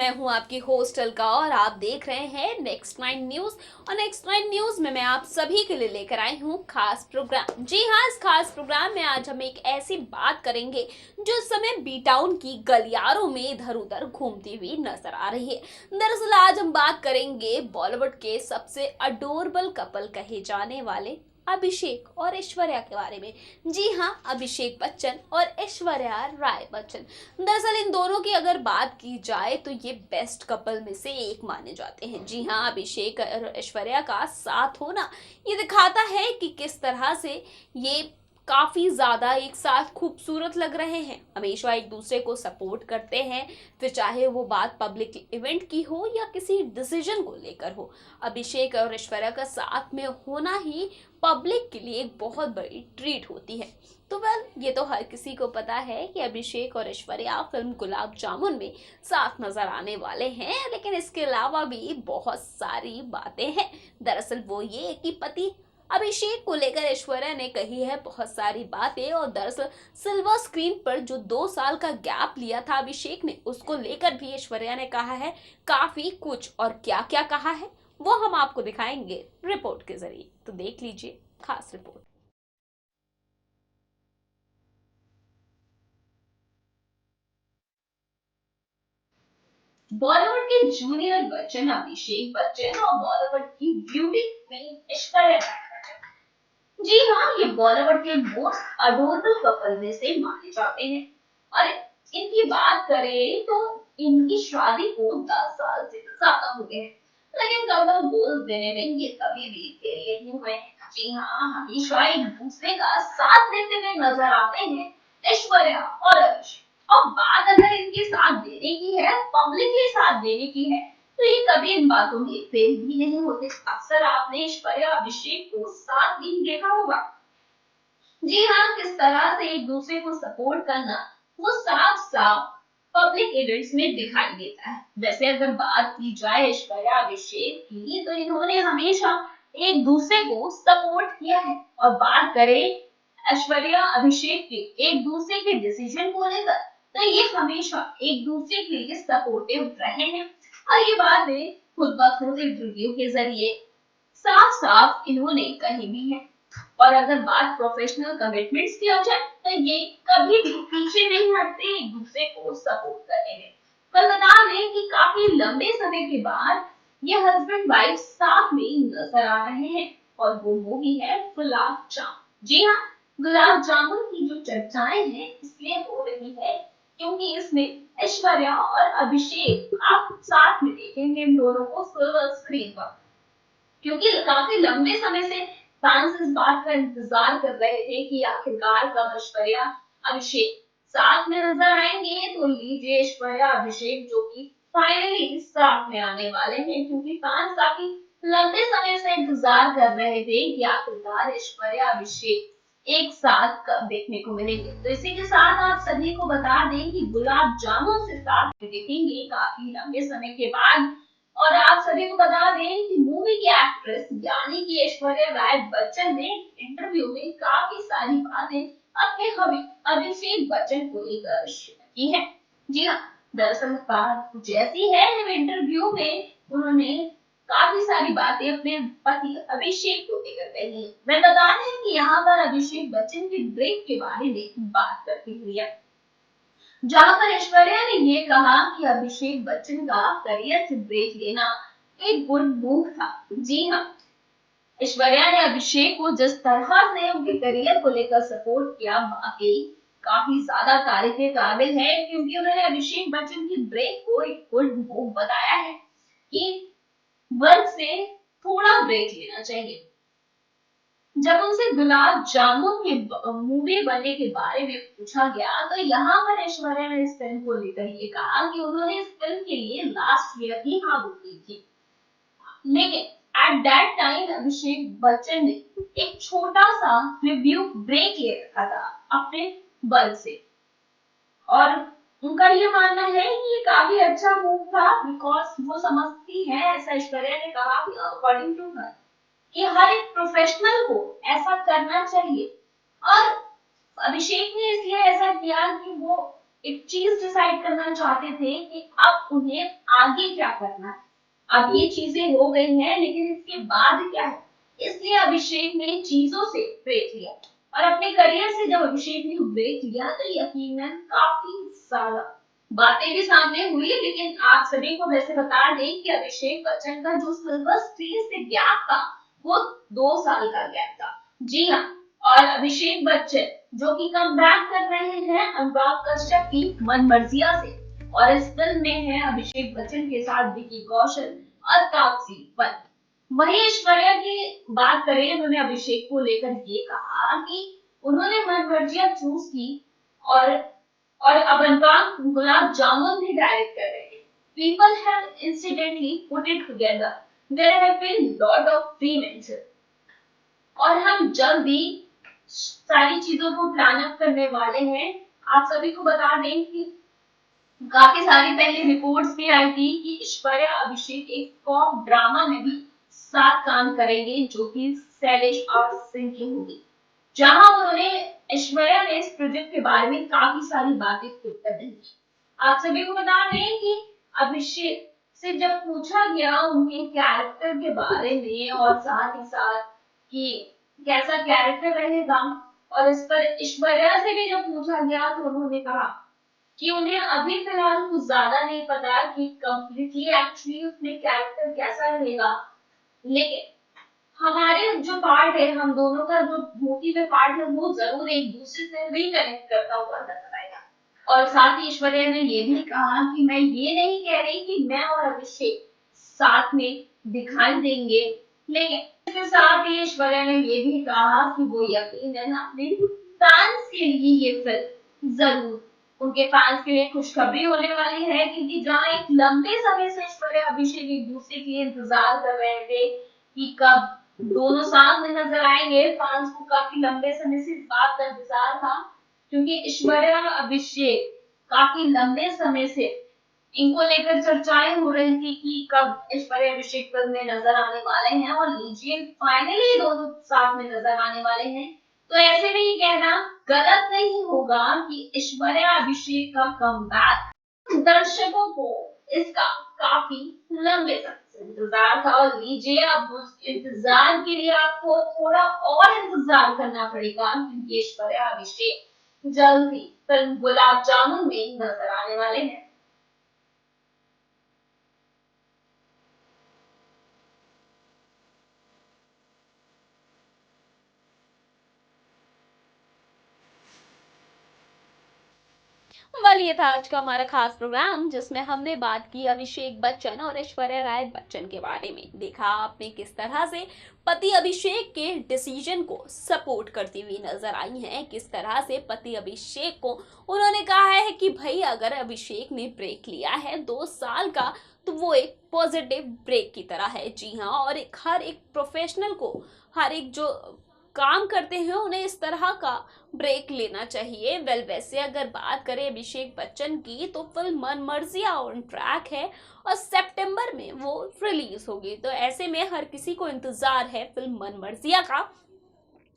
मैं हूं आपकी होस्ट अलका और आप देख रहे हैं नेक्स्ट नाइन न्यूज। और नेक्स्ट नाइन न्यूज में मैं आप सभी के लिए लेकर आई हूं खास प्रोग्राम। जी हाँ, इस खास प्रोग्राम में आज हम एक ऐसी बात करेंगे जो इस समय बी टाउन की गलियारों में इधर उधर घूमती हुई नजर आ रही है। दरअसल आज हम बात करेंगे बॉलीवुड के सबसे अडोरेबल कपल कहे जाने वाले अभिषेक और ऐश्वर्या के बारे में। जी हाँ, अभिषेक बच्चन और ऐश्वर्या राय बच्चन। दरअसल इन दोनों की अगर बात की जाए तो ये बेस्ट कपल में से एक माने जाते हैं। जी हाँ, अभिषेक और ऐश्वर्या का साथ होना ये दिखाता है कि किस तरह से ये काफी ज्यादा एक साथ खूबसूरत लग रहे हैं, हमेशा एक दूसरे को सपोर्ट करते हैं, फिर चाहे वो बात पब्लिक इवेंट की हो या किसी डिसीजन को लेकर हो। अभिषेक और ऐश्वर्या का साथ में होना ही पब्लिक के लिए एक बहुत बड़ी ट्रीट होती है। तो वेल, ये तो हर किसी को पता है कि अभिषेक और ऐश्वर्या फिल्म गुलाब जामुन में साथ नजर आने वाले हैं, लेकिन इसके अलावा भी बहुत सारी बातें हैं। दरअसल वो ये कि पति अभिषेक को लेकर ऐश्वर्या ने कही है बहुत सारी बातें। और दरअसल सिल्वर स्क्रीन पर जो 2 साल का गैप लिया था अभिषेक ने, उसको लेकर भी ऐश्वर्या ने कहा है काफी कुछ। और क्या क्या कहा है वो हम आपको दिखाएंगे रिपोर्ट के जरिए, तो देख लीजिए खास रिपोर्ट। बॉलीवुड के जूनियर बच्चन अभिषेक बच्चन और बॉलीवुड की ब्यूटी क्वीन ऐश्वर्या राय बच्चन। जी हाँ, ये बॉलीवुड के मोस्ट अडोरेबल कपल में से माने जाते हैं। और इनकी बात करें तो इनकी शादी को 10 साल से ज्यादा हो गए हैं, लेकिन कपल बोल देने में ये कभी भी फेल नहीं हुए हैं। जी हाँ, हमेशा एक दूसरे का साथ देते हुए नजर आते हैं ऐश्वर्या और अभिषेक। और बात अगर इनके साथ देने की है, पब्लिकली साथ देने की है, तो ये कभी इन बातों में फेल भी नहीं होते। अक्सर आपने ऐश्वर्या अभिषेक को साथ भी देखा होगा। जी हाँ, किस तरह से एक दूसरे को सपोर्ट करना वो साफ साफ पब्लिक इवेंट्स में दिखाई देता है। वैसे अगर बात की जाए ऐश्वर्या अभिषेक की, तो इन्होंने हमेशा एक दूसरे को सपोर्ट किया है। और बात करें ऐश्वर्या अभिषेक के एक दूसरे के डिसीजन को लेकर, तो ये हमेशा एक दूसरे के लिए सपोर्टिव रहे हैं। और ये बातें खुद ब खुद इंटरव्यू के जरिए साफ साफ इन्होंने कही भी है। और अगर बात प्रोफेशनल कमिटमेंट्स की हो जाए, तो ये कभी भी पीछे नहीं हटते, एक दूसरे को सपोर्ट करते हैं। पर बता दें कि काफी लंबे समय के बाद ये हस्बैंड वाइफ साथ में नजर आ रहे हैं। और वो मूवी है गुलाब जामुन। जी हाँ, गुलाब जामुन की जो चर्चाएं हैं इसलिए हो रही है क्योंकि इसमें ऐश्वर्या और अभिषेक आप साथ में देखेंगे इन दोनों को सिल्वर स्क्रीन पर। क्योंकि काफी लंबे समय से फैंस इस बात का इंतजार कर रहे थे कि आखिरकार कब ऐश्वर्या अभिषेक साथ में नजर आएंगे। तो लीजिए ऐश्वर्या अभिषेक जो कि फाइनली साथ में आने वाले हैं, क्योंकि फैंस काफी लंबे समय से इंतजार कर रहे थे कि आखिरकार ऐश्वर्या अभिषेक एक साथ कब देखने को मिलेंगे। तो इसी के साथ आप सभी को बता दें कि गुलाब जामुन से साथ देखेंगे काफी लंबे समय के बाद। और आप सभी को बता दें कि मूवी की एक्ट्रेस यानी कि ऐश्वर्या राय बच्चन ने इंटरव्यू में काफी सारी बातें अपने अभिषेक बच्चन को लेकर शेयर की है। जी हाँ, दरअसल बात कुछ ऐसी है, जब इंटरव्यू में उन्होंने काफी सारी बातें अपने पति अभिषेक को लेकर कही। मैं बता दें कि यहाँ पर अभिषेक बच्चन के ब्रेक के बारे में बात करती हुई है, जहां पर ऐश्वर्या ने ये कहा कि अभिषेक बच्चन का करियर से ब्रेक लेना एक गुड मूव था। जी हाँ, ऐश्वर्या ने अभिषेक को जिस तरह से उनके करियर को लेकर सपोर्ट किया, वाकई काफी ज्यादा तारीफ के काबिल है। क्योंकि उन्होंने अभिषेक बच्चन की ब्रेक को एक गुड मूव बताया है कि वर्क से थोड़ा ब्रेक लेना चाहिए। जब उनसे गुलाब जामुन की मूवी बनने के बारे में पूछा गया, तो यहाँ पर ऐश्वर्या ने इस फिल्म को लेकर ये कहा कि उन्होंने इस फिल्म के लिए लास्ट ईयर ही हाँ बोली थी, लेकिन at that time Abhishek Bachchan ने एक छोटा सा रिव्यू ब्रेक ले रखा था अपने बल से। और उनका ये मानना है कि ये काफी अच्छा मूव था, बिकॉज वो समझती है, ऐसा ऐश्वर्या ने कहा कि अकॉर्डिंग टू हर कि हर एक प्रोफेशनल को ऐसा करना चाहिए। और अभिषेक ने इसलिए ऐसा किया कि वो एक चीज डिसाइड करना चाहते थे कि अब उन्हें आगे क्या करना है। अब ये चीजें हो गई हैं, लेकिन इसके बाद क्या है। इसलिए अभिषेक ने चीजों से ब्रेक लिया, और अपने करियर से जब अभिषेक ने ब्रेक लिया तो यकीनन काफी ज्यादा बातें भी सामने हुई। लेकिन आप सभी को वैसे बता दें कि अभिषेक बच्चन का जो सिल्वर स्क्रीन से गैप था वो 2 साल का गैप था। जी हाँ। और अभिषेक बच्चन जो कि कम बैक कर रहे हैं अनुराग कश्यप की मन मर्जिया से, और इस फिल्म में है अभिषेक बच्चन के साथ विकी कौशल और तापसी पन्नू। वही ऐश्वर्या की बात करें, उन्होंने अभिषेक को लेकर ये कहा कि उन्होंने मन मर्जिया चूज की, और अब अनुराग गुलाब जामुन भी डायरेक्ट कर रहे हैं। People have incidentally put it together. There have been lot of freelancers. और हम जल्द ही सारी चीजों को प्लान अप करने वाले हैं। आप सभी को बता दें कि काफी सारी पहले रिपोर्ट्स भी आई थी कि ऐश्वर्या अभिषेक एक कॉप ड्रामा में भी साथ काम करेंगे, जो कि शैलेश और सिंह की होगी, जहां उन्होंने ऐश्वर्या ने इस प्रोजेक्ट के बारे में काफी सारी बातें खुलकर दी। आप सभी को बता दें कि अभिषेक से जब पूछा गया उनके कैरेक्टर के बारे में, और साथ ही साथ कि कैसा कैरेक्टर रहेगा, और इस पर ऐश्वर्या से भी जब पूछा गया तो उन्होंने कहा कि उन्हें अभी फिलहाल कुछ ज्यादा नहीं पता कि कंप्लीटली एक्चुअली उसमें कैरेक्टर कैसा रहेगा, लेकिन हमारे जो पार्ट है, हम दोनों का जो मूवी में पार्ट है, वो जरूर एक दूसरे से रिकनेक्ट करता हुआ नजर आएगा। और साथ ही ऐश्वर्या ने ये भी कहा कि मैं ये नहीं कह रही कि मैं और अभिषेक साथ में दिखाई देंगे, लेकिन इसके साथ ही ऐश्वर्या ने ये भी कहा कि वो यकीनन अपने फैंस के लिए ये फिल्म जरूर उनके फैंस के लिए खुशखबरी होने वाली है, क्योंकि जहाँ एक लंबे समय से ऐश्वर्या अभिषेक एक दूसरे के लिए इंतजार कर रहे थे कि कब दोनों साथ में नजर आएंगे, फैंस को काफी लंबे समय से इस बात का इंतजार था, क्योंकि ऐश्वर्या और अभिषेक काफी लंबे समय से इनको लेकर चर्चाएं हो रही थी कि कब ऐश्वर्या अभिषेक फिल्म में नजर आने वाले हैं, और लीजिए फाइनली दोनों साथ में नजर आने वाले हैं। तो ऐसे में ये कहना गलत नहीं होगा कि ऐश्वर्या अभिषेक का कमबैक दर्शकों को इसका काफी लंबे समय से इंतजार था, और लीजिए अब उस इंतजार के लिए आपको थोड़ा और इंतजार करना पड़ेगा, क्योंकि ऐश्वर्या अभिषेक जल्द ही फिल्म गुलाब जामुन में नजर आने वाले हैं। वाल ये था आज का हमारा खास प्रोग्राम, जिसमें हमने बात की अभिषेक बच्चन और ऐश्वर्या राय बच्चन के बारे में। देखा आपने किस तरह से पति अभिषेक के डिसीजन को सपोर्ट करती हुई नजर आई हैं, किस तरह से पति अभिषेक को उन्होंने कहा है कि भाई अगर अभिषेक ने ब्रेक लिया है 2 साल का, तो वो एक पॉजिटिव ब्रेक की तरह है। जी हाँ, और हर एक प्रोफेशनल को, हर एक जो काम करते हैं, उन्हें इस तरह का ब्रेक लेना चाहिए। वैसे अगर बात करें अभिषेक बच्चन की, तो फिल्म मन मर्जिया ऑन ट्रैक है और सितंबर में वो रिलीज होगी। तो ऐसे में हर किसी को इंतजार है फिल्म मन मर्जिया का।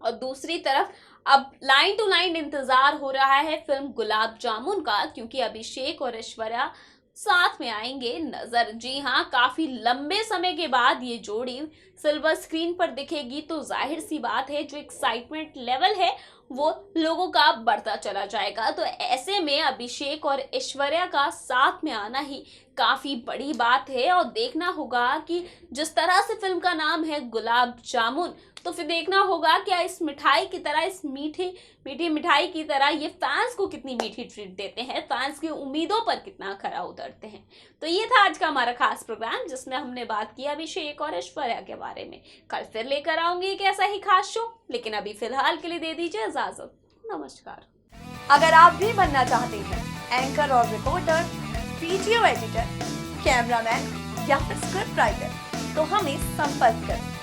और दूसरी तरफ अब लाइन टू लाइन इंतजार हो रहा है फिल्म गुलाब जामुन का, क्योंकि अभिषेक और ऐश्वर्या साथ में आएंगे नजर। जी हाँ, काफी लंबे समय के बाद ये जोड़ी सिल्वर स्क्रीन पर दिखेगी, तो जाहिर सी बात है जो एक्साइटमेंट लेवल है वो लोगों का बढ़ता चला जाएगा। तो ऐसे में अभिषेक और ऐश्वर्या का साथ में आना ही काफी बड़ी बात है, और देखना होगा कि जिस तरह से फिल्म का नाम है गुलाब जामुन, तो फिर देखना होगा क्या इस मिठाई की तरह, इस मीठी मिठाई की तरह ये फैंस को कितनी मीठी ट्रीट देते हैं, फैंस की उम्मीदों पर कितना खरा उतरते हैं। तो ये था आज का हमारा खास प्रोग्राम, जिसमें हमने बात की अभिषेक और ऐश्वर्या के बारे में। कल फिर लेकर आऊंगी एक ऐसा ही खास शो, लेकिन अभी फिलहाल के लिए दे दीजिए इजाजत। नमस्कार। अगर आप भी बनना चाहते हैं एंकर और रिपोर्टर, वीडियो एडिटर, कैमरामैन या फिर स्क्रिप्ट राइटर, तो हमें संपर्क करें।